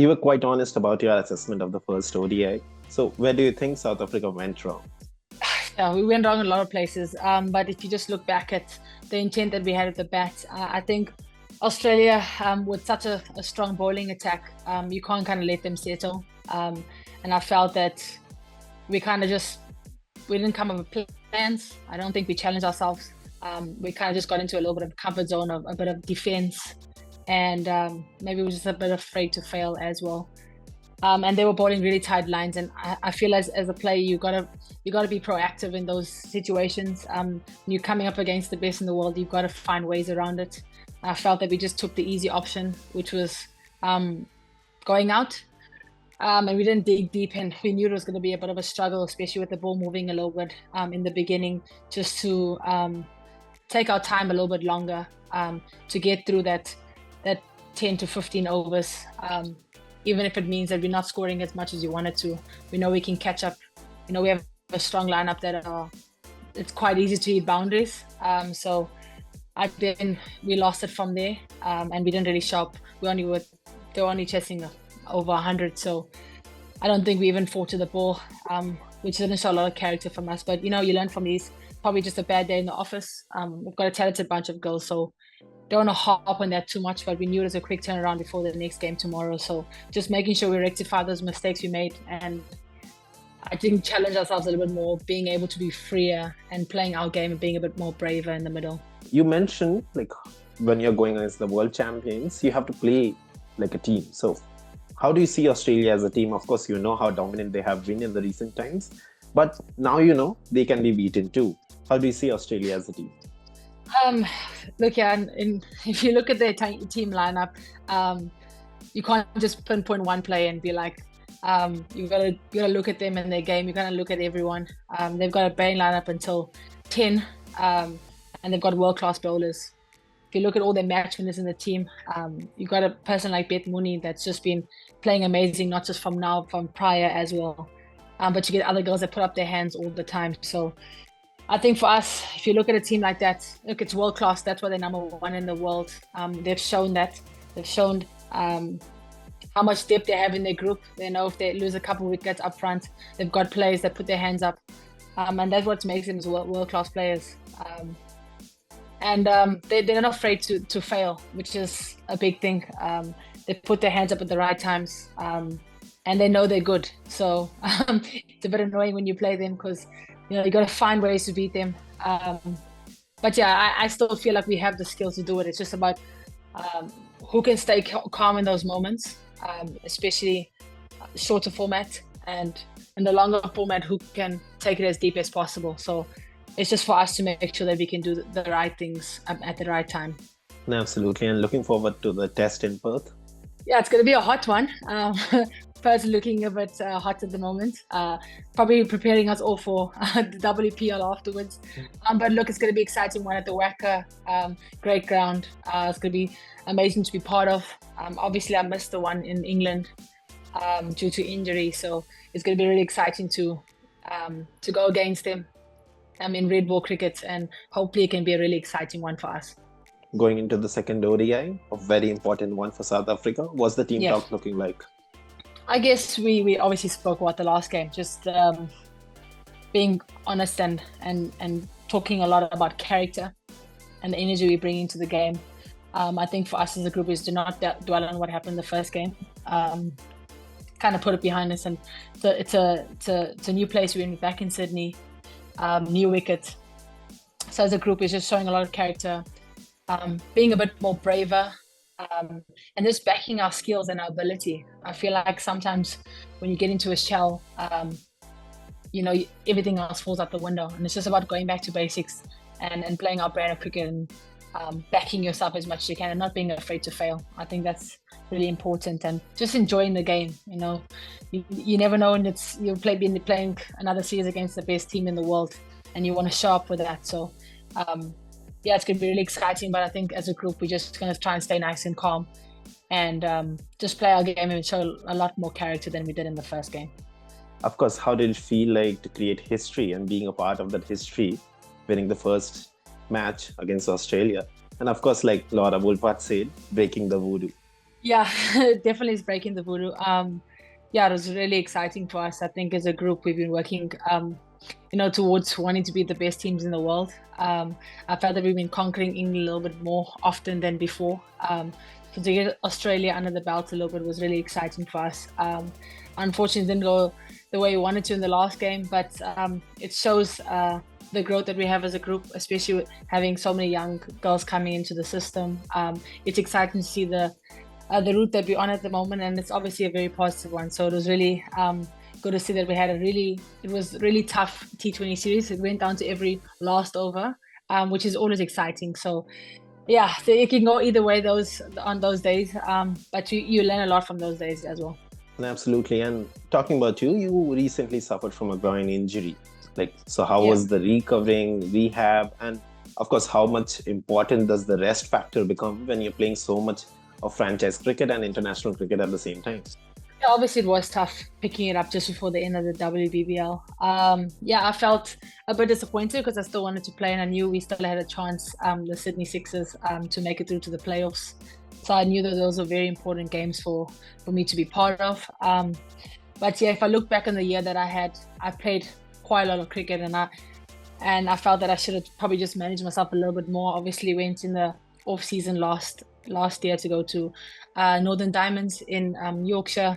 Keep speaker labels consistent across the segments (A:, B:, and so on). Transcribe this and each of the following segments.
A: You were quite honest about your assessment of the first ODI. So where do you think South Africa went wrong?
B: Yeah, we went wrong in a lot of places. But if you just look back at the intent that we had at the bat, I think Australia, with such a strong bowling attack, you can't kind of let them settle. And I felt that we kind of just we didn't come up with plans. I don't think we challenged ourselves. We kind of just got into a little bit of comfort zone of a bit of defense, and maybe we were just a bit afraid to fail as well. And they were bowling really tight lines, and I feel as a player you gotta be proactive in those situations. You're coming up against the best in the world. You've got to find ways around it. I felt that we just took the easy option, which was going out, and we didn't dig deep, and we knew it was going to be a bit of a struggle, especially with the ball moving a little bit in the beginning, just to take our time a little bit longer to get through that 10 to 15 overs. Even if it means that we're not scoring as much as you wanted to, we know we can catch up. We have a strong lineup that it's quite easy to hit boundaries. So we lost it from there, and we didn't really show up. They were only chasing over 100, so I don't think we even fought to the ball, which didn't show a lot of character from us. But you learn from these. Probably just a bad day in the office. We've got a talented bunch of girls, so don't want to hop on that too much, but we knew it was a quick turnaround before the next game tomorrow. So just making sure we rectify those mistakes we made, and I think challenge ourselves a little bit more, being able to be freer and playing our game and being a bit more braver in the middle.
A: You mentioned when you're going against the world champions, you have to play like a team. So how do you see Australia as a team? Of course, you know how dominant they have been in the recent times, but now they can be beaten too. How do you see Australia as a team?
B: Look, yeah, if you look at their team lineup, you can't just pinpoint one player and be like, you gotta look at them in their game. You gotta look at everyone. They've got a batting lineup until 10, and they've got world-class bowlers. If you look at all their match winners in the team, you've got a person like Beth Mooney that's just been playing amazing, not just from now, from prior as well. But you get other girls that put up their hands all the time. So I think for us, if you look at a team like that, look, it's world class. That's why they're number one in the world. They've shown that. They've shown how much depth they have in their group. They know if they lose a couple of wickets up front, they've got players that put their hands up. And that's what makes them as world class players. And they're not afraid to fail, which is a big thing. They put their hands up at the right times, and they know they're good. So it's a bit annoying when you play them because you got to find ways to beat them. But yeah, I still feel like we have the skills to do it. It's just about who can stay calm in those moments, especially shorter format, and in the longer format, who can take it as deep as possible. So it's just for us to make sure that we can do the right things at the right time.
A: Absolutely, and looking forward to the test in Perth.
B: Yeah, it's going to be a hot one. Perth looking a bit hot at the moment. Probably preparing us all for the WPL afterwards. But look, it's going to be exciting one at the WACA. Great ground. It's going to be amazing to be part of. Obviously, I missed the one in England due to injury, so it's going to be really exciting to go against them in red ball cricket, and hopefully it can be a really exciting one for us.
A: Going into the second ODI, a very important one for South Africa, what's the team talk looking like?
B: I guess we obviously spoke about the last game, just being honest and talking a lot about character and the energy we bring into the game. I think for us as a group is to not dwell on what happened in the first game. Kind of put it behind us, and so it's a new place. We're back in Sydney, new wicket. So as a group, is just showing a lot of character, being a bit more braver, and just backing our skills and our ability. I feel like sometimes when you get into a shell, everything else falls out the window, and it's just about going back to basics and playing our brand of cricket and backing yourself as much as you can and not being afraid to fail. I think that's really important, and just enjoying the game. You never know when you'll be playing another series against the best team in the world, and you want to show up with that. So yeah, it's going to be really exciting, but I think as a group, we're just going to try and stay nice and calm and just play our game and show a lot more character than we did in the first game.
A: Of course, how did it feel like to create history and being a part of that history, winning the first match against Australia? And of course, like Laura Wolfart said, breaking the voodoo.
B: Yeah, definitely is breaking the voodoo. Yeah, it was really exciting for us. I think as a group, we've been working, towards wanting to be the best teams in the world. I felt that we've been conquering England a little bit more often than before. So to get Australia under the belt a little bit was really exciting for us. Unfortunately, it didn't go the way we wanted to in the last game, but it shows the growth that we have as a group, especially with having so many young girls coming into the system. It's exciting to see the route that we're on at the moment, and it's obviously a very positive one. So it was really good to see that we had it was really tough T20 series. It went down to every last over, which is always exciting. So yeah, so it can go either way on those days, but you learn a lot from those days as well.
A: Absolutely. And talking about you, you recently suffered from a groin injury. Like, so how
B: Yeah.
A: was the recovering, rehab, and of course, how much important does the rest factor become when you're playing so much of franchise cricket and international cricket at the same time?
B: Yeah, obviously, it was tough picking it up just before the end of the WBBL. Yeah, I felt a bit disappointed because I still wanted to play, and I knew we still had a chance, the Sydney Sixers, to make it through to the playoffs. So I knew that those were very important games for me to be part of. But yeah, if I look back on the year that I played quite a lot of cricket, and I felt that I should have probably just managed myself a little bit more. Obviously, went in the off season last year to go to Northern Diamonds in Yorkshire,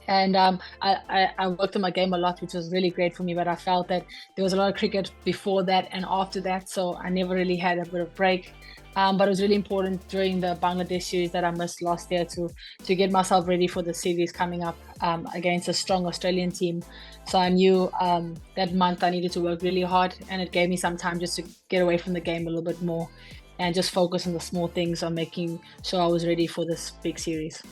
B: and I worked on my game a lot, which was really great for me. But I felt that there was a lot of cricket before that and after that, so I never really had a bit of break. But it was really important during the Bangladesh series that I missed last year to get myself ready for the series coming up against a strong Australian team. So I knew that month I needed to work really hard, and it gave me some time just to get away from the game a little bit more and just focus on the small things on making sure I was ready for this big series.